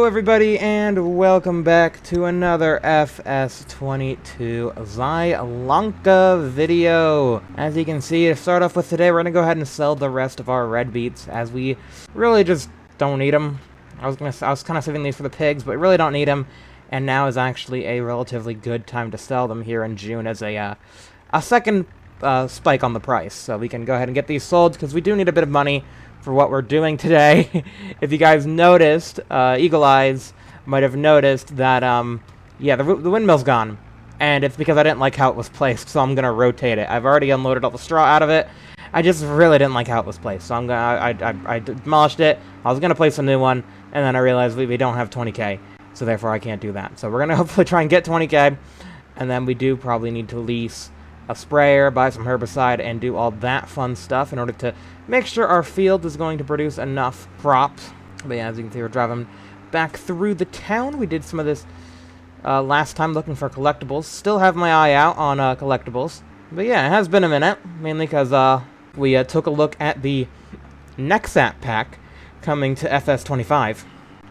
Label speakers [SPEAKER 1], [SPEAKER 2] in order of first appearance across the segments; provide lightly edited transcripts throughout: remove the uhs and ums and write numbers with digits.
[SPEAKER 1] Hello everybody and welcome back to another FS22 Zielonka video. As you can see, to start off with today, we're going to go ahead and sell the rest of our red beets as we really just don't need them. I was kind of saving these for the pigs, but we really don't need them. And now is actually a relatively good time to sell them here in June as a second spike on the price. So we can go ahead and get these sold because we do need a bit of money for what we're doing today. If you guys noticed, Eagle Eyes might have noticed that, yeah, the windmill's gone. And it's because I didn't like how it was placed, so I'm going to rotate it. I've already unloaded all the straw out of it. I just really didn't like how it was placed, so I demolished it. I was going to place a new one, and then I realized we don't have 20k, so therefore I can't do that. So we're going to hopefully try and get 20k, and then we do probably need to lease a sprayer, buy some herbicide, and do all that fun stuff in order to make sure our field is going to produce enough crops. But yeah, as you can see, we're driving back through the town. We did some of this last time looking for collectibles. Still have my eye out on collectibles. But yeah, it has been a minute, mainly because we took a look at the Nexat pack coming to FS25.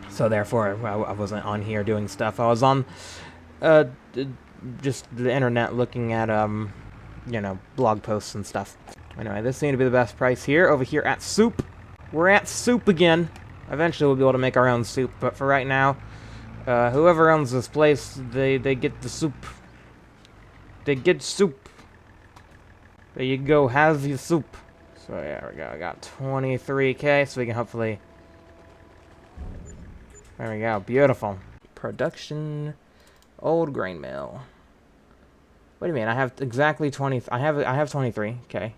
[SPEAKER 1] So therefore, I wasn't on here doing stuff. I was on just the internet looking at you know, blog posts and stuff. Anyway, this seemed to be the best price here. Over here at Soup. We're at Soup again. Eventually we'll be able to make our own soup, but for right now, whoever owns this place, they get the soup. They get soup. There you go, have your soup. So yeah, we go. I got 23k, so we can hopefully... There we go, beautiful. Production, old grain mill. What do you mean? I have exactly 20. I have 23k.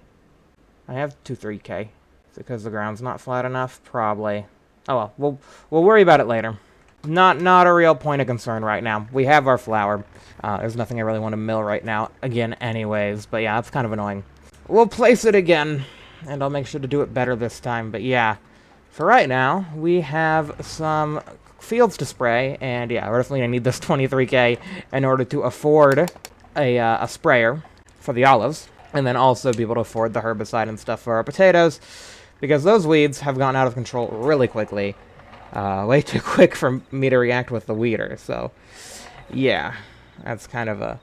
[SPEAKER 1] I have 23k. Is it because the ground's not flat enough? Probably. Oh well, we'll worry about it later. Not a real point of concern right now. We have our flour. There's nothing I really want to mill right now. Again, anyways. But yeah, it's kind of annoying. We'll place it again, and I'll make sure to do it better this time. But yeah, for right now, we have some fields to spray, and yeah, we're definitely gonna need this 23k in order to afford a sprayer for the olives, and then also be able to afford the herbicide and stuff for our potatoes, because those weeds have gone out of control really quickly. Way too quick for me to react with the weeder, so yeah, that's kind of a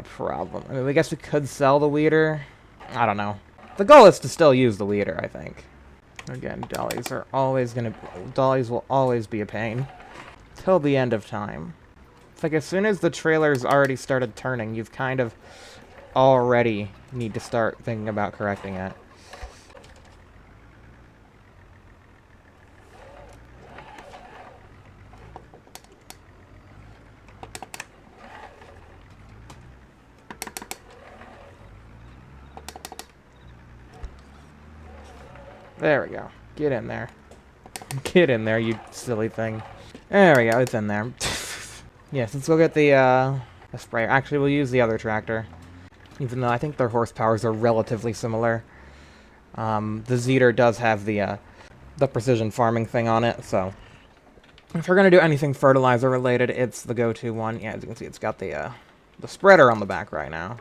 [SPEAKER 1] problem. I mean, I guess we could sell the weeder. I don't know. The goal is to still use the weeder, I think. Again, dollies will always be a pain. Till the end of time. It's like as soon as the trailer's already started turning, you've kind of already need to start thinking about correcting it. There we go. Get in there. Get in there, you silly thing. There we go, it's in there. Yes, let's go get the sprayer. Actually, we'll use the other tractor, even though I think their horsepowers are relatively similar. The Zeter does have the precision farming thing on it, so if we're gonna do anything fertilizer related, it's the go-to one. Yeah, as you can see, it's got the spreader on the back right now.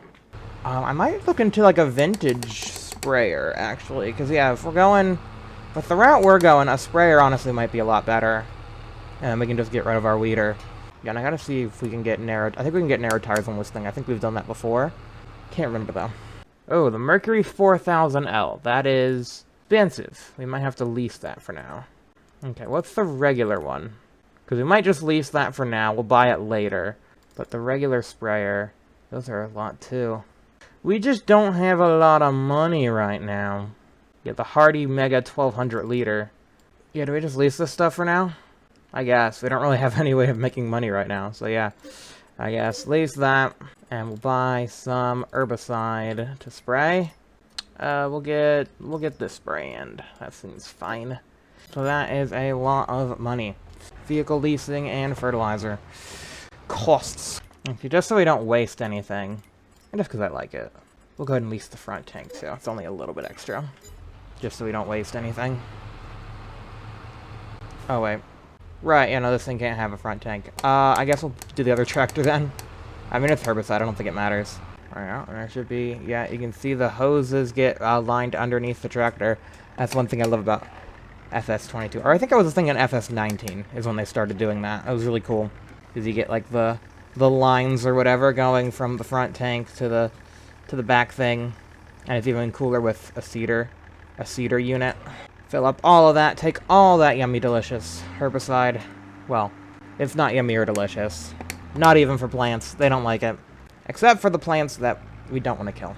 [SPEAKER 1] I might look into like a vintage sprayer actually, because yeah, if we're going with the route we're going, a sprayer honestly might be a lot better, and we can just get rid of our weeder. Yeah, and I gotta see if we can get narrowed. I think we can get narrow tires on this thing. I think we've done that before. Can't remember though. Oh, the Mercury 4000L. That is expensive. We might have to lease that for now. Okay, what's the regular one? Because we might just lease that for now. We'll buy it later. But the regular sprayer, those are a lot too. We just don't have a lot of money right now. Yeah, the Hardy Mega 1200 liter. Yeah, do we just lease this stuff for now? I guess. We don't really have any way of making money right now, so yeah. I guess lease that, and we'll buy some herbicide to spray. We'll get this spray in. That seems fine. So that is a lot of money. Vehicle leasing and fertilizer. Costs. Okay, just so we don't waste anything, and just because I like it, we'll go ahead and lease the front tank too. It's only a little bit extra. Just so we don't waste anything. Oh wait. Right, yeah, no, this thing can't have a front tank. I guess we'll do the other tractor then. I mean, it's herbicide, I don't think it matters. Alright, there should be, yeah, you can see the hoses get lined underneath the tractor. That's one thing I love about FS22. Or I think I was thinking FS19 is when they started doing that. It was really cool. Because you get, like, the lines or whatever going from the front tank to the back thing. And it's even cooler with a seeder unit. Fill up all of that, take all that yummy delicious herbicide. Well, it's not yummy or delicious. Not even for plants. They don't like it. Except for the plants that we don't want to kill.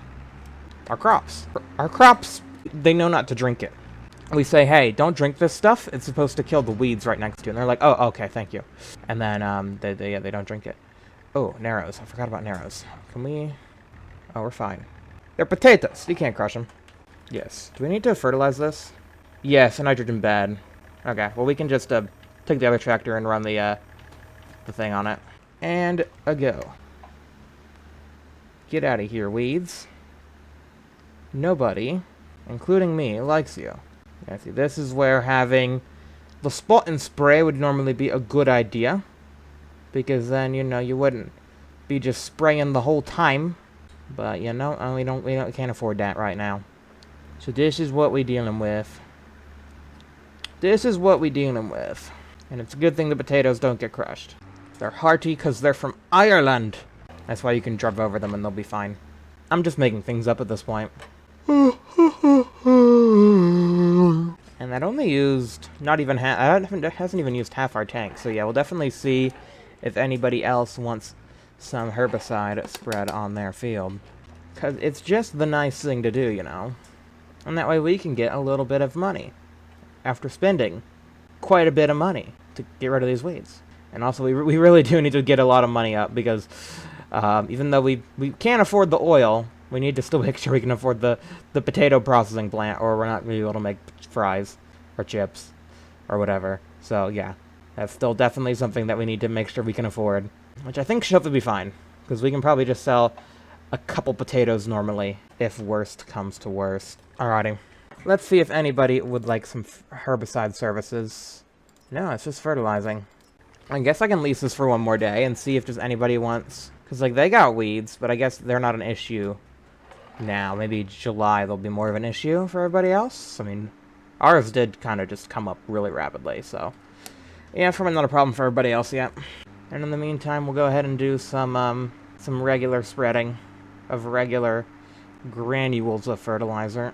[SPEAKER 1] Our crops. Our crops, they know not to drink it. We say, hey, don't drink this stuff. It's supposed to kill the weeds right next to you. And they're like, oh, okay, thank you. And then they don't drink it. Oh, narrows. I forgot about narrows. Can we... Oh, we're fine. They're potatoes. You can't crush them. Yes. Do we need to fertilize this? Yes, nitrogen bad. Okay, well we can just take the other tractor and run the thing on it. And a go. Get out of here, weeds. Nobody, including me, likes you. Yeah, see, this is where having the spot and spray would normally be a good idea. Because then, you know, you wouldn't be just spraying the whole time. But, you know, we can't afford that right now. So this is what we're dealing with. This is what we're dealing with. And it's a good thing the potatoes don't get crushed. They're hearty because they're from Ireland. That's why you can drive over them and they'll be fine. I'm just making things up at this point. And that only used not even half. It hasn't even used half our tank. So yeah, we'll definitely see if anybody else wants some herbicide spread on their field. Because it's just the nice thing to do, you know. And that way we can get a little bit of money. After spending quite a bit of money to get rid of these weeds. And also we really do need to get a lot of money up. Because even though we can't afford the oil, we need to still make sure we can afford the potato processing plant. Or we're not going to be able to make fries or chips or whatever. So yeah, that's still definitely something that we need to make sure we can afford. Which I think should hopefully be fine. Because we can probably just sell a couple potatoes normally, if worst comes to worst. Alrighty. Let's see if anybody would like some herbicide services. No, it's just fertilizing. I guess I can lease this for one more day and see if just anybody wants... Because, like, they got weeds, but I guess they're not an issue now. Maybe July they'll be more of an issue for everybody else. I mean, ours did kind of just come up really rapidly, so... Yeah, probably not a problem for everybody else yet. And in the meantime, we'll go ahead and do some regular spreading of regular granules of fertilizer.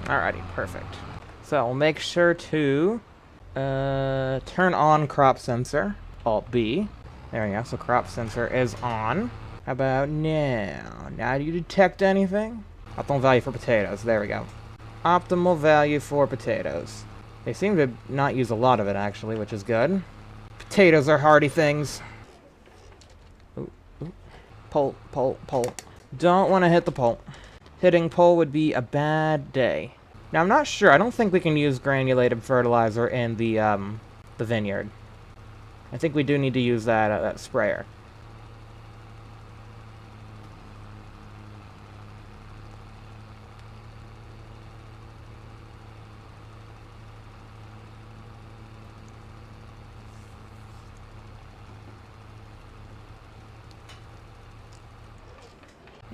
[SPEAKER 1] Alrighty, perfect. So we'll make sure to turn on crop sensor, Alt B. There we go, so crop sensor is on. How about now? Now do you detect anything? Optimal value for potatoes, there we go. Optimal value for potatoes. They seem to not use a lot of it actually, which is good. Potatoes are hardy things. Ooh, ooh. Pole. Don't want to hit the pole. Hitting pole would be a bad day. Now, I'm not sure. I don't think we can use granulated fertilizer in the vineyard. I think we do need to use that sprayer.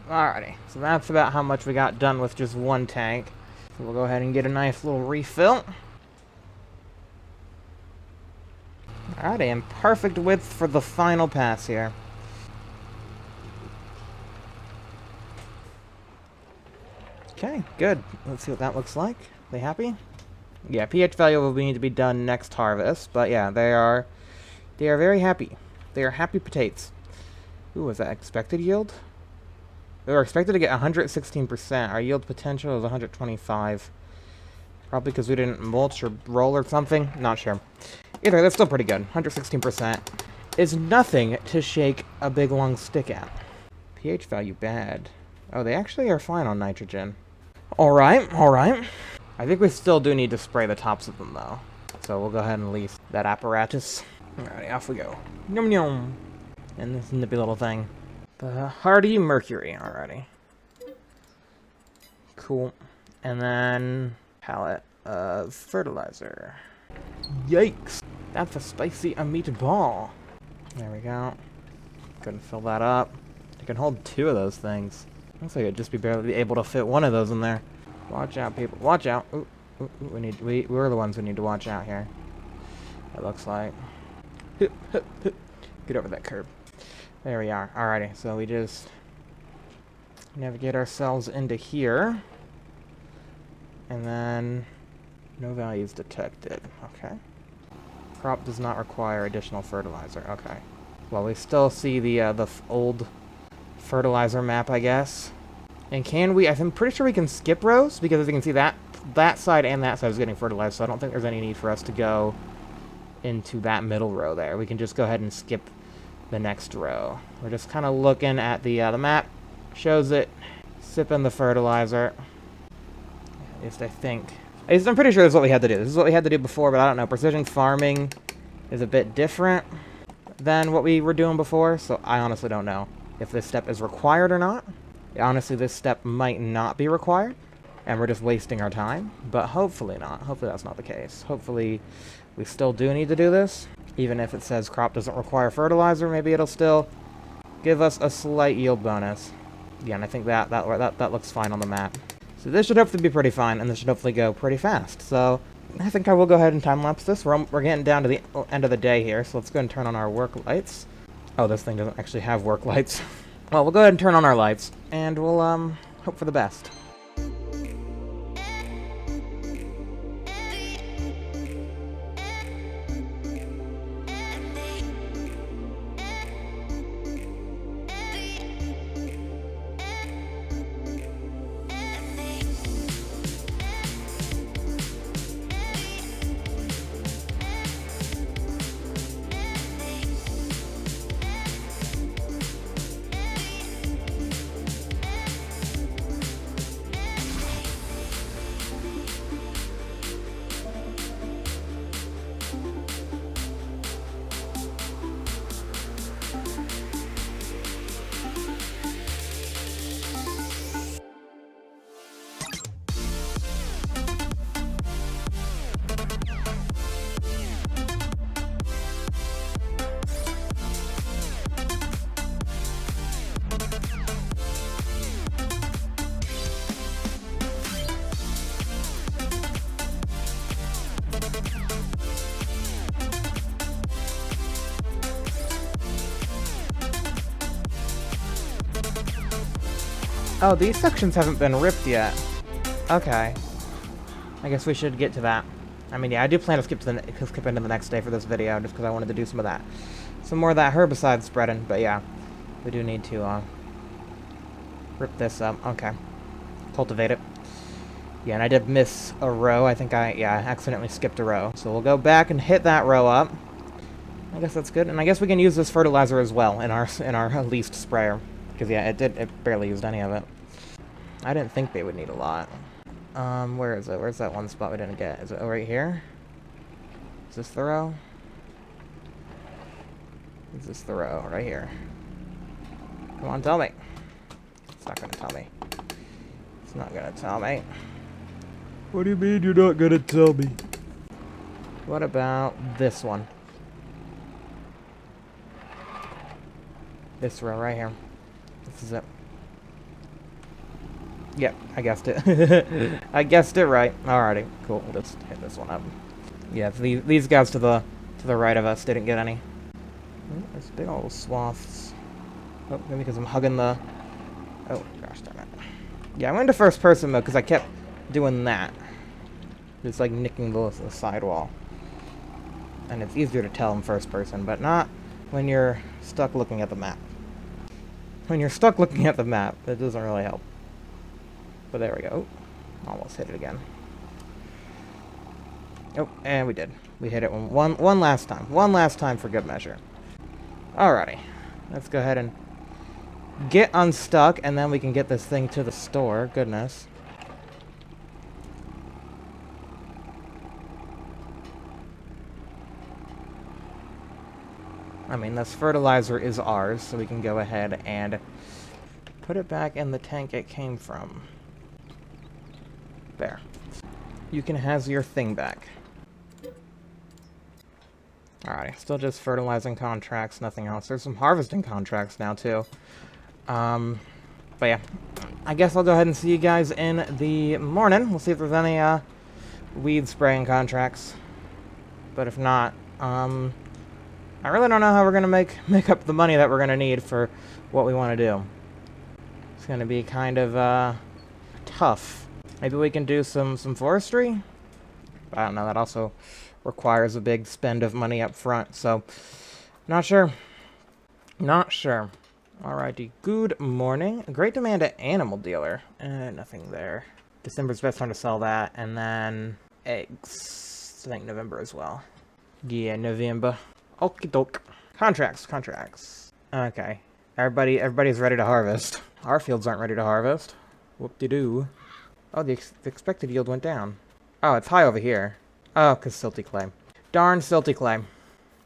[SPEAKER 1] Alrighty, so that's about how much we got done with just one tank. So we'll go ahead and get a nice little refill. Alrighty, and perfect width for the final pass here. Okay, good. Let's see what that looks like. They happy? Yeah, pH value will need to be done next harvest, but yeah, they are very happy. They are happy potatoes. Ooh, was that expected yield? We were expected to get 116%. Our yield potential is 125. Probably because we didn't mulch or roll or something. Not sure. Either, that's still pretty good. 116% is nothing to shake a big long stick at. pH value bad. Oh, they actually are fine on nitrogen. Alright. I think we still do need to spray the tops of them, though. So we'll go ahead and lease that apparatus. Alrighty, off we go. Yum yum. And this nippy little thing. The hardy mercury, already. Cool. And then pallet of fertilizer. Yikes! That's a spicy meatball. There we go. Couldn't fill that up. I can hold 2 of those things. Looks like it'd just be barely able to fit one of those in there. Watch out, people. Watch out. Ooh, ooh, ooh, we're the ones who need to watch out here. It looks like. Get over that curb. There we are. Alrighty, so we just navigate ourselves into here. And then no values detected. Okay. Crop does not require additional fertilizer. Okay. Well, we still see the old fertilizer map, I guess. And can we? I'm pretty sure we can skip rows, because as you can see, that side and that side is getting fertilized, so I don't think there's any need for us to go into that middle row there. We can just go ahead and skip the next row. We're just kind of looking at the map. Shows it. Sipping the fertilizer. At least I think. At least I'm pretty sure this is what we had to do. This is what we had to do before, but I don't know. Precision farming is a bit different than what we were doing before, so I honestly don't know if this step is required or not. Honestly, this step might not be required, and we're just wasting our time, but hopefully not. Hopefully that's not the case. Hopefully we still do need to do this. Even if it says crop doesn't require fertilizer, maybe it'll still give us a slight yield bonus. Yeah, and I think that looks fine on the map. So this should hopefully be pretty fine, and this should hopefully go pretty fast. So I think I will go ahead and time-lapse this. We're getting down to the end of the day here, so let's go ahead and turn on our work lights. Oh, this thing doesn't actually have work lights. Well, we'll go ahead and turn on our lights, and we'll hope for the best. Oh, these sections haven't been ripped yet. Okay. I guess we should get to that. I mean, yeah, I do plan to skip into the next day for this video, just because I wanted to do some of that. Some more of that herbicide spreading, but yeah. We do need to, rip this up. Okay. Cultivate it. Yeah, and I did miss a row. I think I accidentally skipped a row. So we'll go back and hit that row up. I guess that's good. And I guess we can use this fertilizer as well in our least sprayer. Because, yeah, it barely used any of it. I didn't think they would need a lot. Where is it? Where's that one spot we didn't get? Is it right here? Is this the row? Is this the row? Right here. Come on, tell me. It's not gonna tell me. It's not gonna tell me. What do you mean you're not gonna tell me? What about this one? This row right here. This is it. Yep, I guessed it. I guessed it right. Alrighty, cool. We'll just hit this one up. Yeah, these guys to the right of us didn't get any. Oh, there's big old swaths. Oh, maybe because I'm hugging the... Oh, gosh darn it. Yeah, I went into first person mode because I kept doing that. Just like nicking the sidewall. And it's easier to tell in first person, but not when you're stuck looking at the map. When you're stuck looking at the map, it doesn't really help. But there we go. Oh, almost hit it again. Oh, and we did. We hit it one last time. One last time for good measure. Alrighty. Let's go ahead and get unstuck, and then we can get this thing to the store. Goodness. I mean, this fertilizer is ours, so we can go ahead and put it back in the tank it came from. There. You can have your thing back. Alright, still just fertilizing contracts, nothing else. There's some harvesting contracts now, too. But yeah, I guess I'll go ahead and see you guys in the morning. We'll see if there's any weed spraying contracts. But if not, I really don't know how we're gonna make up the money that we're gonna need for what we want to do. It's gonna be kind of tough. Maybe we can do some forestry. I don't know. That also requires a big spend of money up front. So, not sure. Not sure. Alrighty. Good morning. Great demand at animal dealer. Nothing there. December's best time to sell that, and then eggs. I think November as well. Yeah, November. Okie doke. Contracts. Okay. Everybody's ready to harvest. Our fields aren't ready to harvest. Whoop-de-doo. Oh, the expected yield went down. Oh, it's high over here. Oh, because silty clay. Darn silty clay.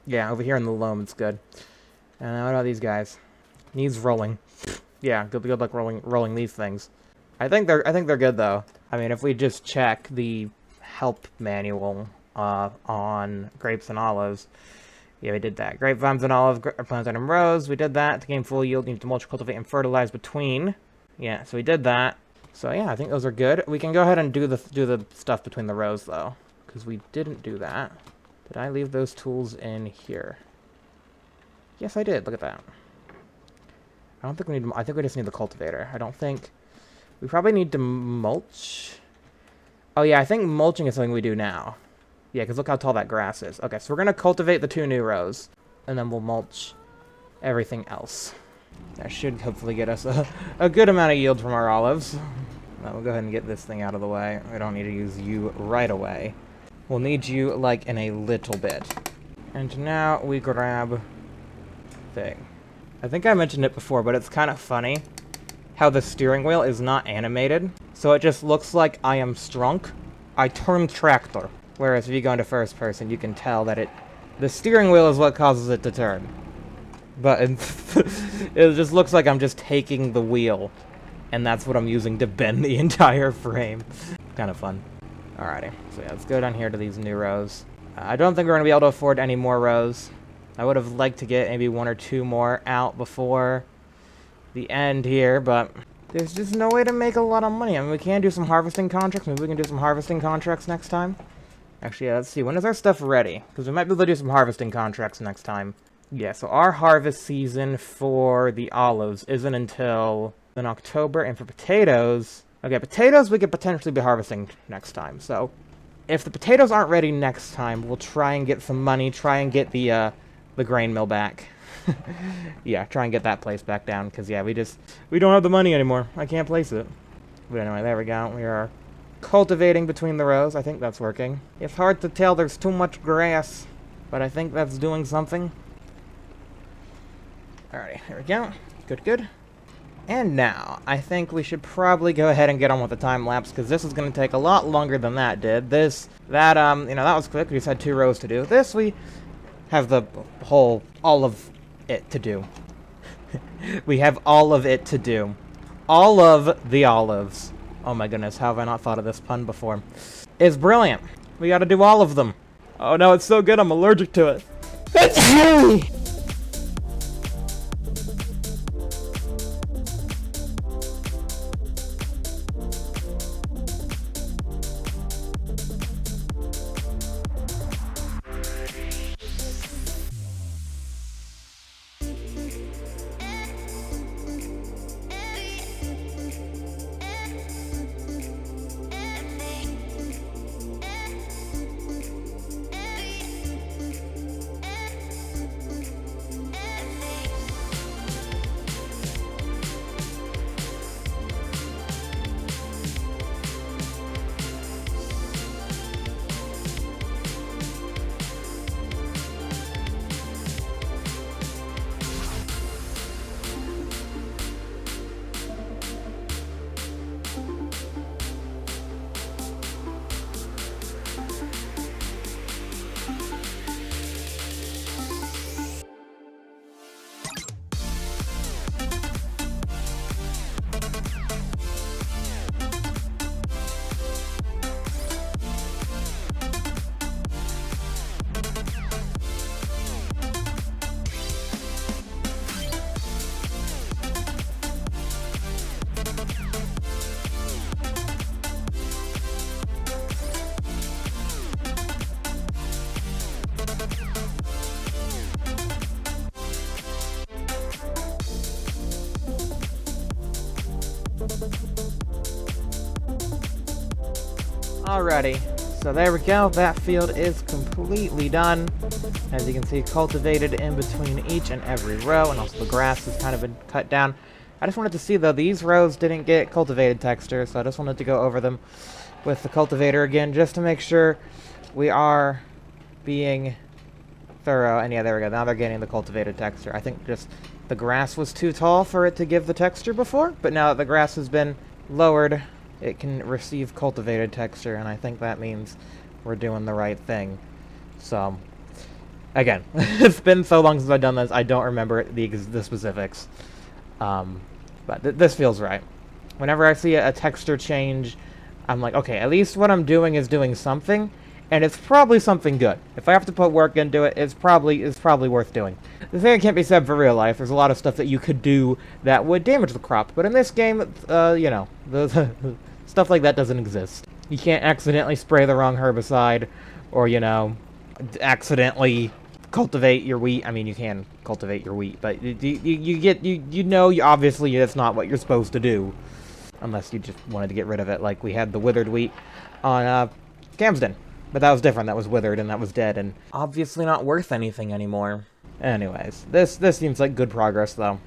[SPEAKER 1] Yeah, over here in the loam, it's good. And what about these guys? Needs rolling. Yeah, good luck rolling these things. I think they're good though. I mean, if we just check the help manual on grapes and olives. Yeah, we did that. Grapevines and olives are planted in rows. We did that. To gain full yield, you need to mulch, cultivate, and fertilize between. Yeah, so we did that. So yeah, I think those are good. We can go ahead and do the stuff between the rows though, because we didn't do that. Did I leave those tools in here? Yes, I did. Look at that. I don't think we need. I think we just need the cultivator. I don't think we probably need to mulch. Oh yeah, I think mulching is something we do now. Yeah, because look how tall that grass is. Okay, so we're gonna cultivate the 2 new rows, and then we'll mulch everything else. That should hopefully get us a good amount of yield from our olives. Now we'll go ahead and get this thing out of the way. We don't need to use you right away. We'll need you, like, in a little bit. And now we grab thing. I think I mentioned it before, but it's kind of funny how the steering wheel is not animated. So it just looks like I am strunk. I turn tractor. Whereas if you go into first person, you can tell that the steering wheel is what causes it to turn. But it just looks like I'm just taking the wheel, and that's what I'm using to bend the entire frame. Kind of fun. Alrighty, so yeah, let's go down here to these new rows. I don't think we're going to be able to afford any more rows. I would have liked to get maybe 1 or 2 more out before the end here, but there's just no way to make a lot of money. I mean, we can do some harvesting contracts. Maybe we can do some harvesting contracts next time. Actually, yeah, let's see. When is our stuff ready? Because we might be able to do some harvesting contracts next time. Yeah, so our harvest season for the olives isn't until in October, and for potatoes... Okay, potatoes we could potentially be harvesting next time, so... If the potatoes aren't ready next time, we'll try and get some money, try and get the grain mill back. Yeah, try and get that place back down, because, yeah, we don't have the money anymore. I can't place it. But anyway, there we go. We are cultivating between the rows. I think that's working. It's hard to tell. There's too much grass, but I think that's doing something. Alrighty, there we go. Good. And now, I think we should probably go ahead and get on with the time lapse, because this is going to take a lot longer than that did. That was quick. We just had 2 rows to do. This, we have all of it to do. We have all of it to do. All of the olives. Oh my goodness, how have I not thought of this pun before? It's brilliant. We gotta do all of them. Oh no, it's so good, I'm allergic to it. Alrighty, so there we go. That field is completely done. As you can see, cultivated in between each and every row, and also the grass has kind of been cut down. I just wanted to see, though, these rows didn't get cultivated texture, so I just wanted to go over them with the cultivator again, just to make sure we are being thorough. And yeah, there we go. Now they're getting the cultivated texture. I think just the grass was too tall for it to give the texture before, but now that the grass has been lowered, it can receive cultivated texture, and I think that means we're doing the right thing. So, again, it's been so long since I've done this, I don't remember the specifics. But this feels right. Whenever I see a texture change, I'm like, okay, at least what I'm doing is doing something, and it's probably something good. If I have to put work into it, it's probably worth doing. The thing can't be said for real life. There's a lot of stuff that you could do that would damage the crop, but in this game, you know, the stuff like that doesn't exist. You can't accidentally spray the wrong herbicide, or, you know, accidentally cultivate your wheat. I mean, you can cultivate your wheat, but you know, obviously that's not what you're supposed to do, unless you just wanted to get rid of it, like we had the withered wheat on Calmsden. But that was different. That was withered and that was dead, and obviously not worth anything anymore. Anyways, this seems like good progress, though.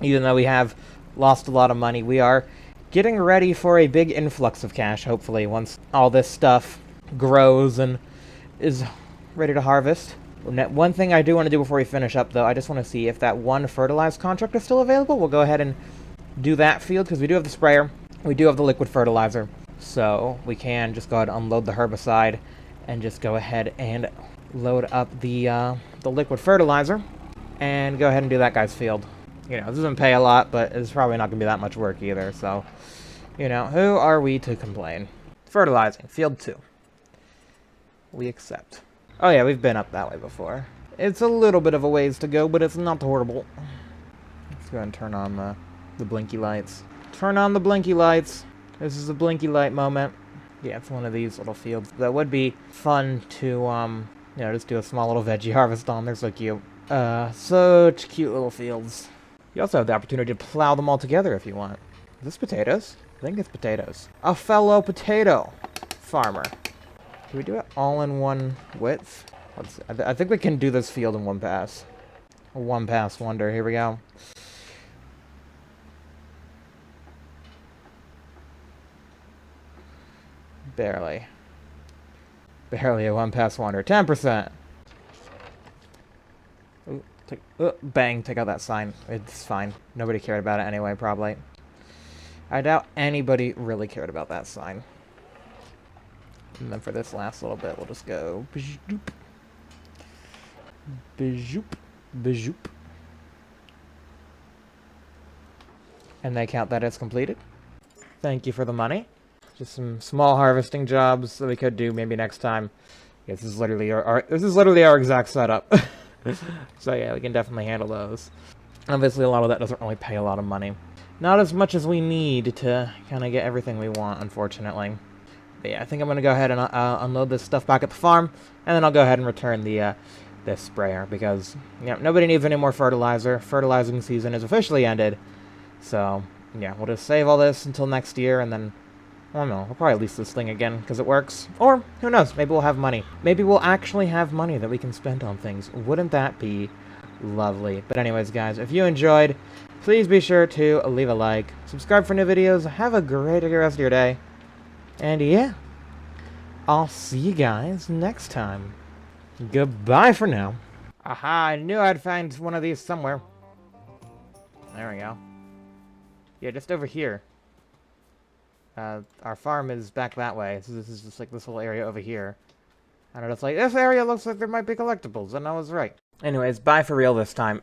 [SPEAKER 1] Even though we have lost a lot of money, we are getting ready for a big influx of cash, hopefully, once all this stuff grows and is ready to harvest. One thing I do want to do before we finish up, though, I just want to see if that one fertilized contract is still available. We'll go ahead and do that field, because we do have the sprayer. We do have the liquid fertilizer. So we can just go ahead and unload the herbicide and just go ahead and load up the liquid fertilizer and go ahead and do that guy's field. You know, this doesn't pay a lot, but it's probably not going to be that much work either. So, you know, who are we to complain? Fertilizing, field 2. We accept. Oh yeah, we've been up that way before. It's a little bit of a ways to go, but it's not horrible. Let's go ahead and turn on the blinky lights. Turn on the blinky lights. This is a blinky light moment. Yeah, it's one of these little fields that would be fun to, you know, just do a small little veggie harvest on. They're so cute. Such cute little fields. You also have the opportunity to plow them all together if you want. Is this potatoes? I think it's potatoes. A fellow potato farmer. Can we do it all in one width? Let's see. I think we can do this field in one pass. A one pass wonder. Here we go. Barely. Barely a one-pass wonder. 10%! Ooh, bang, take out that sign. It's fine. Nobody cared about it anyway, probably. I doubt anybody really cared about that sign. And then for this last little bit, we'll just go... Bajoop. Bajoop. Bajoop. And they count that as completed. Thank you for the money. Just some small harvesting jobs that we could do maybe next time. Yeah, this is literally our exact setup. So yeah, we can definitely handle those. Obviously, a lot of that doesn't really pay a lot of money. Not as much as we need to kind of get everything we want, unfortunately. But yeah, I think I'm gonna go ahead and unload this stuff back at the farm, and then I'll go ahead and return the this sprayer, because you know, nobody needs any more fertilizer. Fertilizing season is officially ended. So yeah, we'll just save all this until next year, and then I don't know, we'll probably lease this thing again, because it works. Or, who knows, maybe we'll have money. Maybe we'll actually have money that we can spend on things. Wouldn't that be lovely? But anyways, guys, if you enjoyed, please be sure to leave a like, subscribe for new videos, have a great rest of your day. And yeah, I'll see you guys next time. Goodbye for now. Aha, I knew I'd find one of these somewhere. There we go. Yeah, just over here. Our farm is back that way, so this is just like this whole area over here. And it's like, this area looks like there might be collectibles, and I was right. Anyways, bye for real this time.